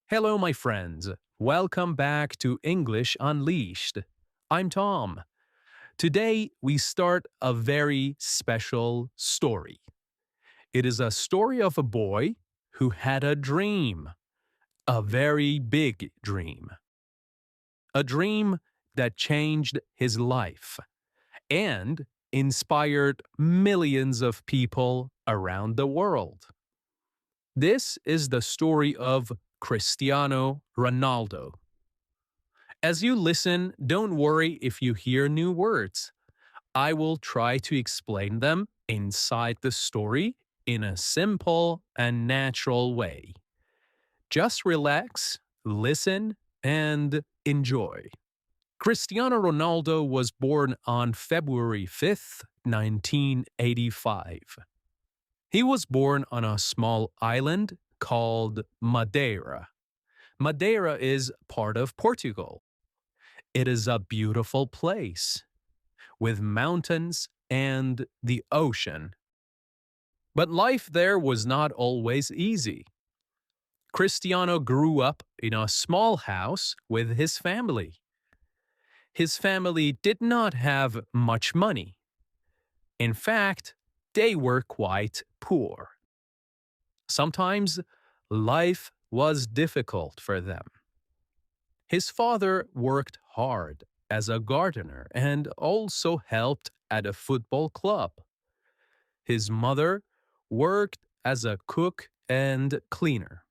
Hello, my friends. Welcome back to English Unleashed. I'm Tom. Today, we start a very special story. It is a story of a boy who had a dream, a very big dream, a dream that changed his life and inspired millions of people around the world. This is the story of Cristiano Ronaldo. As you listen, don't worry if you hear new words. I will try to explain them inside the story in a simple and natural way. Just relax, listen, and enjoy. Cristiano Ronaldo was born on February 5th, 1985. He was born on a small island called Madeira. Madeira is part of Portugal. It is a beautiful place with mountains and the ocean. But life there was not always easy. Cristiano grew up in a small house with his family. His family did not have much money. In fact, they were quite poor. Sometimes life was difficult for them. His father worked hard as a gardener and also helped at a football club. His mother worked as a cook and cleaner.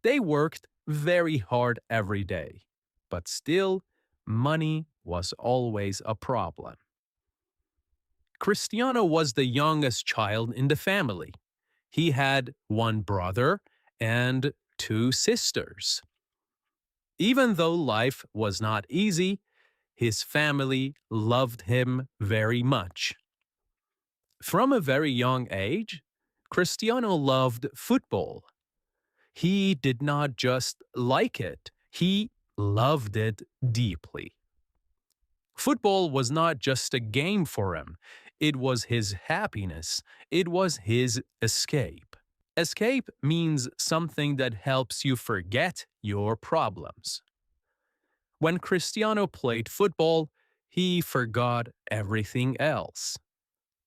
They worked very hard every day, but still, money was always a problem. Cristiano was the youngest child in the family. He had one brother and two sisters. Even though life was not easy, his family loved him very much. From a very young age, Cristiano loved football. He did not just like it, he loved it deeply. Football was not just a game for him, it was his happiness, it was his escape. Escape means something that helps you forget your problems. When Cristiano played football, he forgot everything else.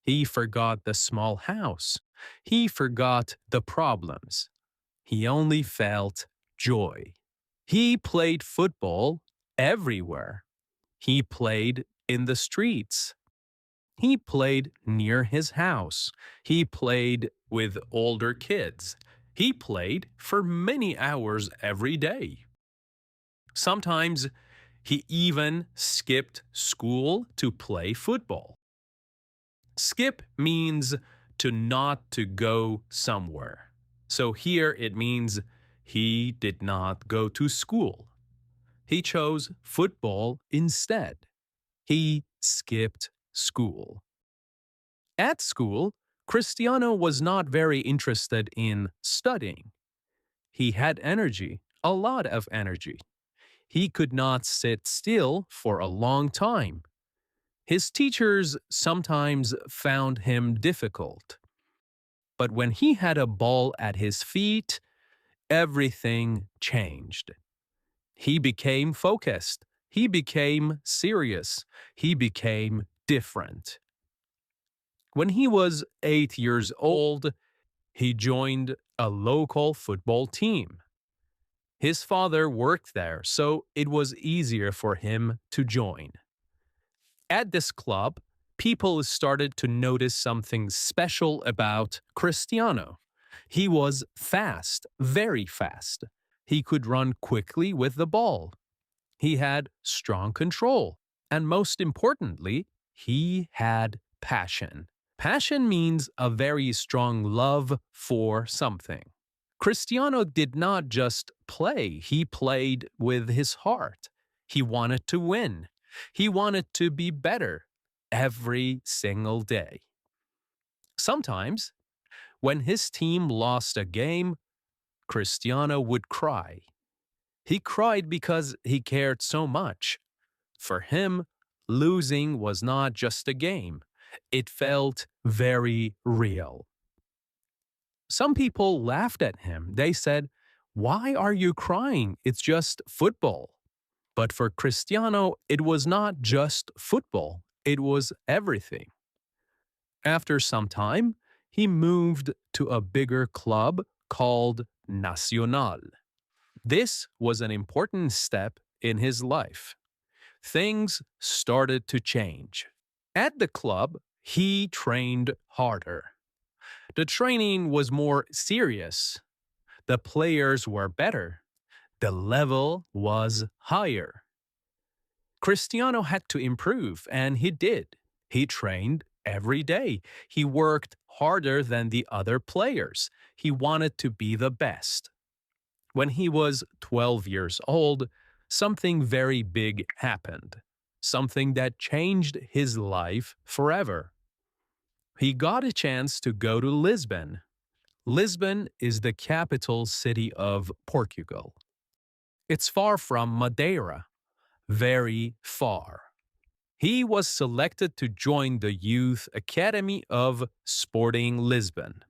He forgot the small house. He forgot the problems. He only felt joy. He played football everywhere. He played in the streets. He played near his house. He played with older kids. He played for many hours every day. Sometimes he even skipped school to play football. Skip means to not to go somewhere. So here it means he did not go to school. He chose football instead. He skipped school. At school, Cristiano was not very interested in studying. He had energy, a lot of energy. He could not sit still for a long time. His teachers sometimes found him difficult. But when he had a ball at his feet, everything changed. He became focused. He became serious. He became different. When he was 8 years old, he joined a local football team. His father worked there, so it was easier for him to join. At this club, people started to notice something special about Cristiano. He was fast, very fast. He could run quickly with the ball. He had strong control. And most importantly, he had passion. Passion means a very strong love for something. Cristiano did not just play, he played with his heart. He wanted to win. He wanted to be better every single day. Sometimes, when his team lost a game, Cristiano would cry. He cried because he cared so much. For him, losing was not just a game. It felt very real. Some people laughed at him. They said, Why are you crying? It's just football. But for Cristiano, it was not just football, it was everything. After some time, he moved to a bigger club called Nacional. This was an important step in his life. Things started to change. At the club, he trained harder. The training was more serious. The players were better. The level was higher. Cristiano had to improve, and he did. He trained every day. He worked harder than the other players. He wanted to be the best. When he was 12 years old, something very big happened. Something that changed his life forever. He got a chance to go to Lisbon. Lisbon is the capital city of Portugal. It's far from Madeira, very far. He was selected to join the Youth Academy of Sporting Lisbon.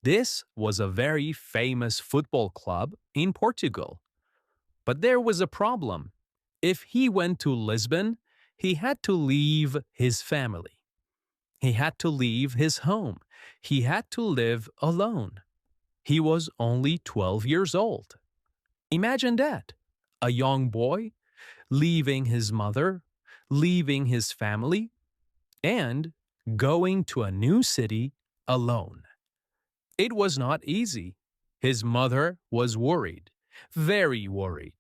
This was a very famous football club in Portugal. But there was a problem. If he went to Lisbon, he had to leave his family. He had to leave his home. He had to live alone. He was only 12 years old. Imagine that. A young boy leaving his mother, leaving his family, and going to a new city alone. It was not easy. His mother was worried, very worried.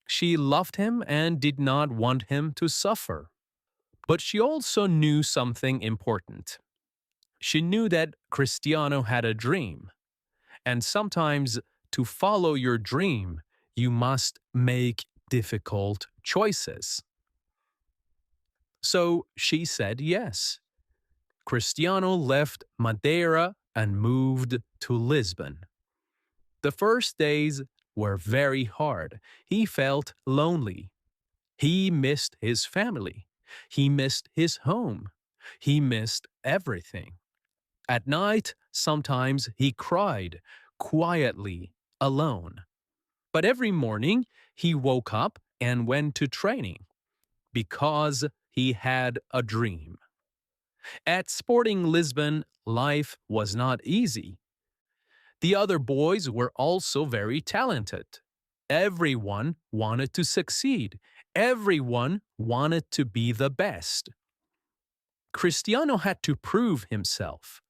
She loved him and did not want him to suffer. But she also knew something important. She knew that Cristiano had a dream, and sometimes to follow your dream, you must make difficult choices. So she said yes. Cristiano left Madeira and moved to Lisbon. The first days were very hard. He felt lonely. He missed his family. He missed his home. He missed everything. At night, sometimes he cried quietly, alone. But every morning, he woke up and went to training because he had a dream. At Sporting Lisbon, life was not easy. The other boys were also very talented. Everyone wanted to succeed. Everyone wanted to be the best. Cristiano had to prove himself.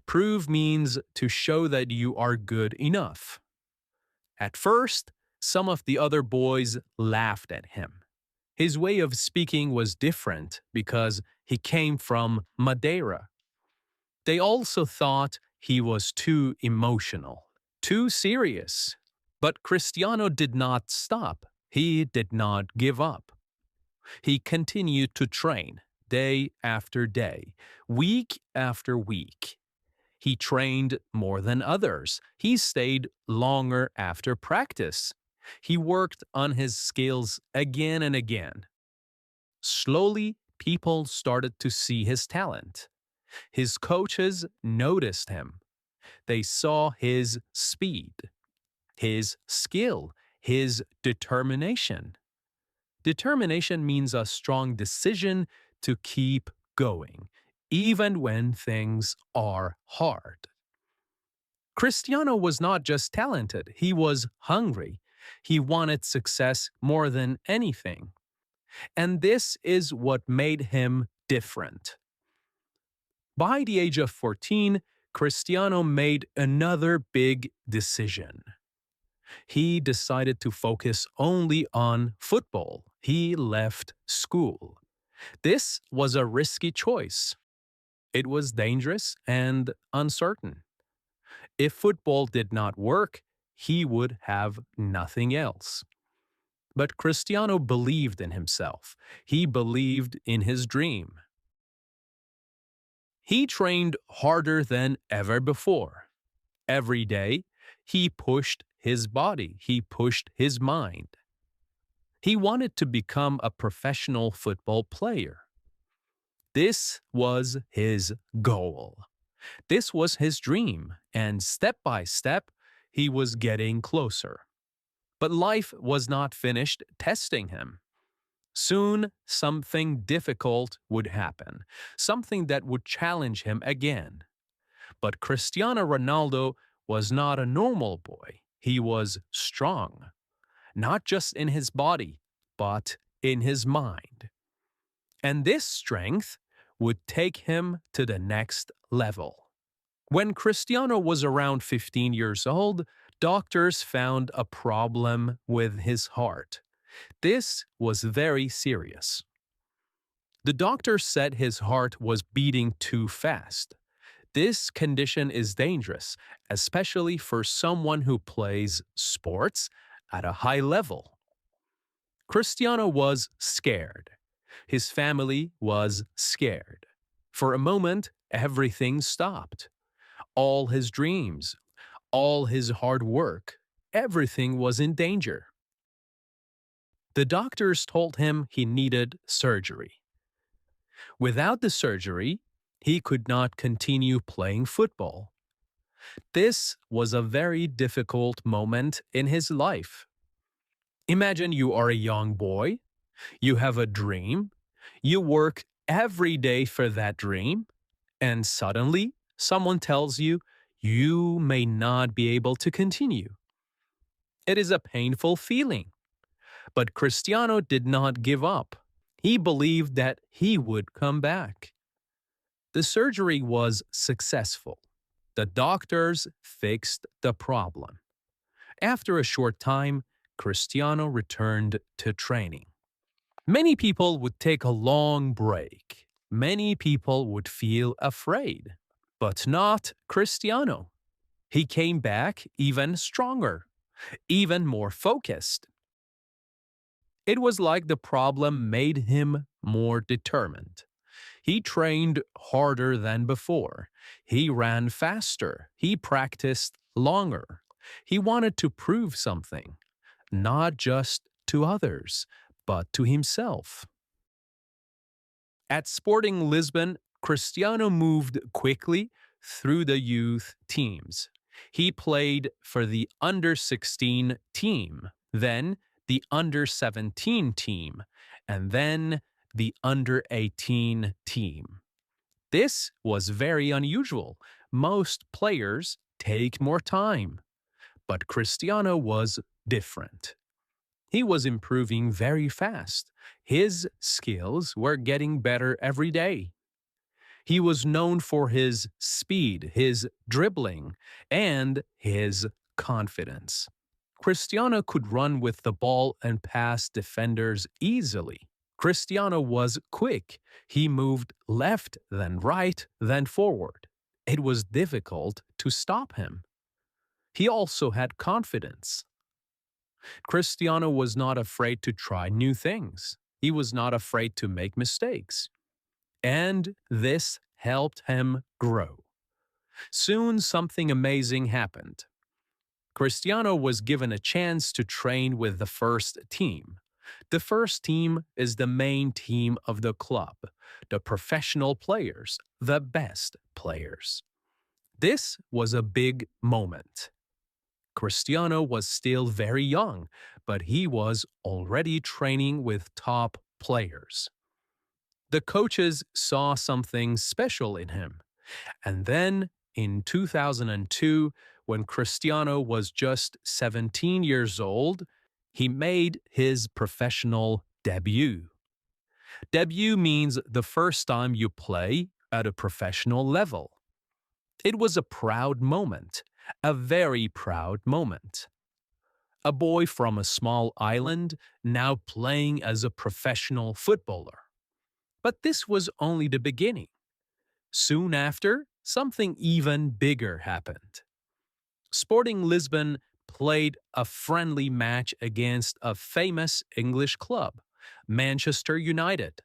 Prove means to show that you are good enough. At first, some of the other boys laughed at him. His way of speaking was different because he came from Madeira. They also thought he was too emotional, too serious. But Cristiano did not stop. He did not give up. He continued to train day after day, week after week. He trained more than others. He stayed longer after practice. He worked on his skills again and again. Slowly, people started to see his talent. His coaches noticed him. They saw his speed, his skill, his determination. Determination means a strong decision to keep going, even when things are hard. Cristiano was not just talented, he was hungry. He wanted success more than anything. And this is what made him different. By the age of 14, Cristiano made another big decision. He decided to focus only on football. He left school. This was a risky choice. It was dangerous and uncertain. If football did not work, he would have nothing else. But Cristiano believed in himself. He believed in his dream. He trained harder than ever before. Every day, he pushed his body, he pushed his mind. He wanted to become a professional football player. This was his goal. This was his dream, and step by step, He was getting closer. But life was not finished testing him. Soon, something difficult would happen, something that would challenge him again. But Cristiano Ronaldo was not a normal boy. He was strong, not just in his body, but in his mind. And this strength would take him to the next level. When Cristiano was around 15 years old, doctors found a problem with his heart. This was very serious. The doctor said his heart was beating too fast. This condition is dangerous, especially for someone who plays sports at a high level. Cristiano was scared. His family was scared. For a moment, everything stopped. All his dreams, all his hard work, everything was in danger. The doctors told him he needed surgery. Without the surgery, he could not continue playing football. This was a very difficult moment in his life. Imagine you are a young boy, you have a dream, you work every day for that dream, and suddenly someone tells you you may not be able to continue. It is a painful feeling. But Cristiano did not give up. He believed that he would come back. The surgery was successful. The doctors fixed the problem. After a short time, Cristiano returned to training. Many people would take a long break. Many people would feel afraid. But not Cristiano. He came back even stronger, even more focused. It was like the problem made him more determined. He trained harder than before. He ran faster. He practiced longer. He wanted to prove something, not just to others, but to himself. At Sporting Lisbon, Cristiano moved quickly through the youth teams. He played for the under 16 team, then the under 17 team, and then the under 18 team. This was very unusual. Most players take more time, but Cristiano was different. He was improving very fast. His skills were getting better every day. He was known for his speed, his dribbling, and his confidence. Cristiano could run with the ball and pass defenders easily. Cristiano was quick. He moved left, then right, then forward. It was difficult to stop him. He also had confidence. Cristiano was not afraid to try new things. He was not afraid to make mistakes. And this helped him grow. Soon something amazing happened. Cristiano was given a chance to train with the first team. The first team is the main team of the club, the professional players, the best players. This was a big moment. Cristiano was still very young, but he was already training with top players. The coaches saw something special in him. And then, in 2002, when Cristiano was just 17 years old, he made his professional debut. Debut means the first time you play at a professional level. It was a proud moment, a very proud moment. A boy from a small island now playing as a professional footballer. But this was only the beginning. Soon after, something even bigger happened. Sporting Lisbon played a friendly match against a famous English club, Manchester United.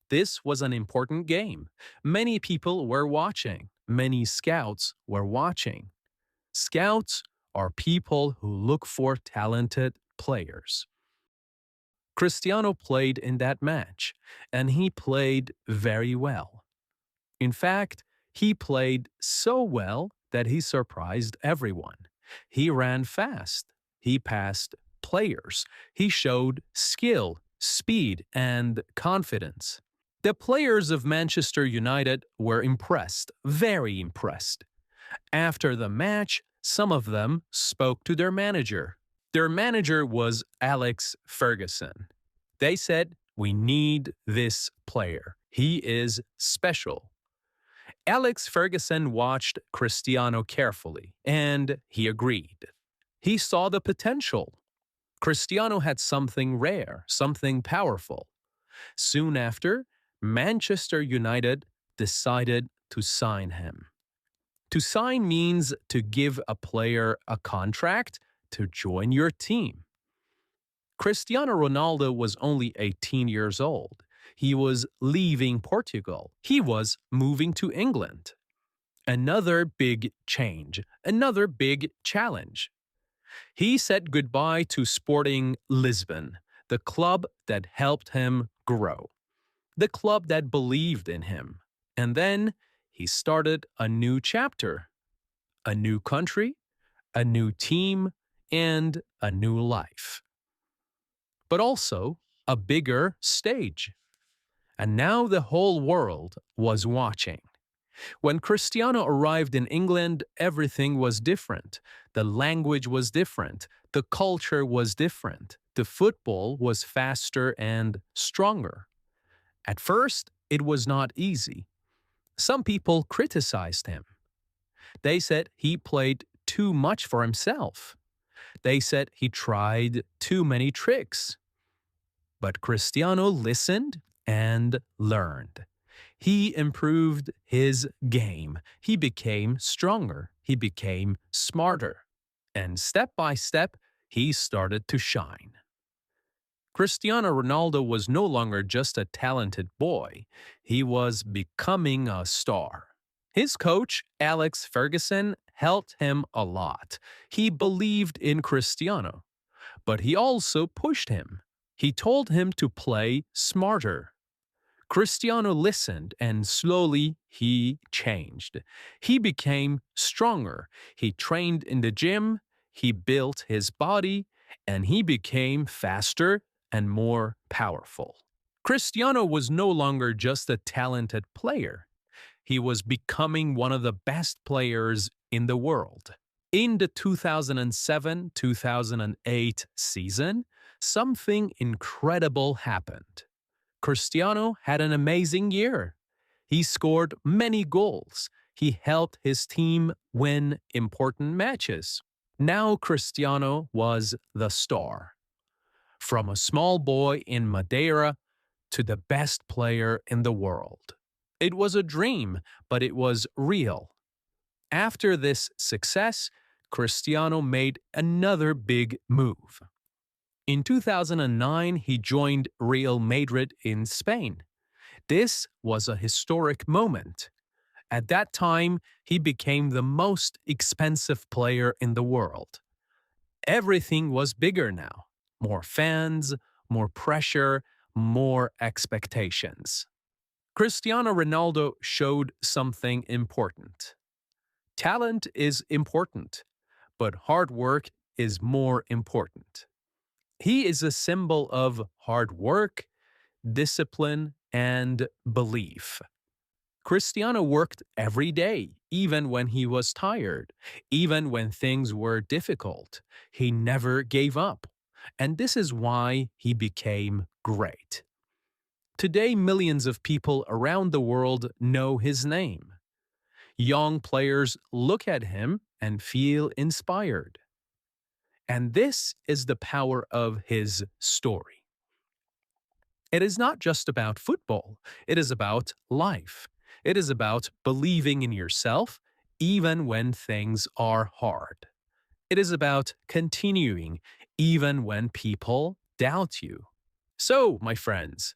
This was an important game. Many people were watching. Many scouts were watching. Scouts are people who look for talented players. Cristiano played in that match, and he played very well. In fact, he played so well that he surprised everyone. He ran fast. He passed players. He showed skill, speed, and confidence. The players of Manchester United were impressed, very impressed. After the match, some of them spoke to their manager. Their manager was Alex Ferguson. They said, "We need this player. He is special." Alex Ferguson watched Cristiano carefully, and he agreed. He saw the potential. Cristiano had something rare, something powerful. Soon after, Manchester United decided to sign him. To sign means to give a player a contract to join your team. Cristiano Ronaldo was only 18 years old. He was leaving Portugal. He was moving to England. Another big change, another big challenge. He said goodbye to Sporting Lisbon, the club that helped him grow, the club that believed in him. And then he started a new chapter, a new country, a new team, and a new life. But also a bigger stage. And now the whole world was watching. When Cristiano arrived in England, everything was different. The language was different. The culture was different. The football was faster and stronger. At first, it was not easy. Some people criticized him. They said he played too much for himself. They said he tried too many tricks. But Cristiano listened and learned. He improved his game. He became stronger. He became smarter. And step by step, he started to shine. Cristiano Ronaldo was no longer just a talented boy. He was becoming a star. His coach, Alex Ferguson, helped him a lot. He believed in Cristiano, but he also pushed him. He told him to play smarter. Cristiano listened, and slowly he changed. He became stronger. He trained in the gym, he built his body, and he became faster and more powerful. Cristiano was no longer just a talented player. He was becoming one of the best players in the world. In the 2007-2008 season, something incredible happened. Cristiano had an amazing year. He scored many goals. He helped his team win important matches. Now Cristiano was the star. From a small boy in Madeira to the best player in the world. It was a dream, but it was real. After this success, Cristiano made another big move. In 2009, he joined Real Madrid in Spain. This was a historic moment. At that time, he became the most expensive player in the world. Everything was bigger now. More fans, more pressure, more expectations. Cristiano Ronaldo showed something important. Talent is important, but hard work is more important. He is a symbol of hard work, discipline, and belief. Cristiano worked every day, even when he was tired, even when things were difficult. He never gave up. And this is why he became great. Today, millions of people around the world know his name. Young players look at him and feel inspired. And this is the power of his story. It is not just about football, it is about life. It is about believing in yourself even when things are hard. It is about continuing even when people doubt you. So, my friends,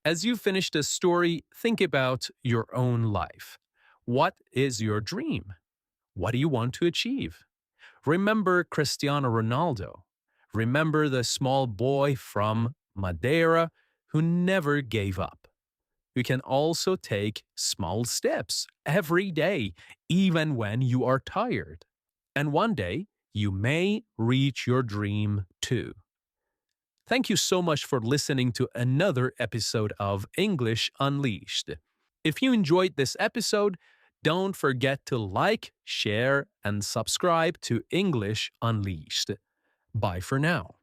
as you finish this story, think about your own life. What is your dream? What do you want to achieve? Remember Cristiano Ronaldo. Remember the small boy from Madeira who never gave up. You can also take small steps every day, even when you are tired. And one day, you may reach your dream too. Thank you so much for listening to another episode of English Unleashed. If you enjoyed this episode, don't forget to like, share, and subscribe to English Unleashed. Bye for now.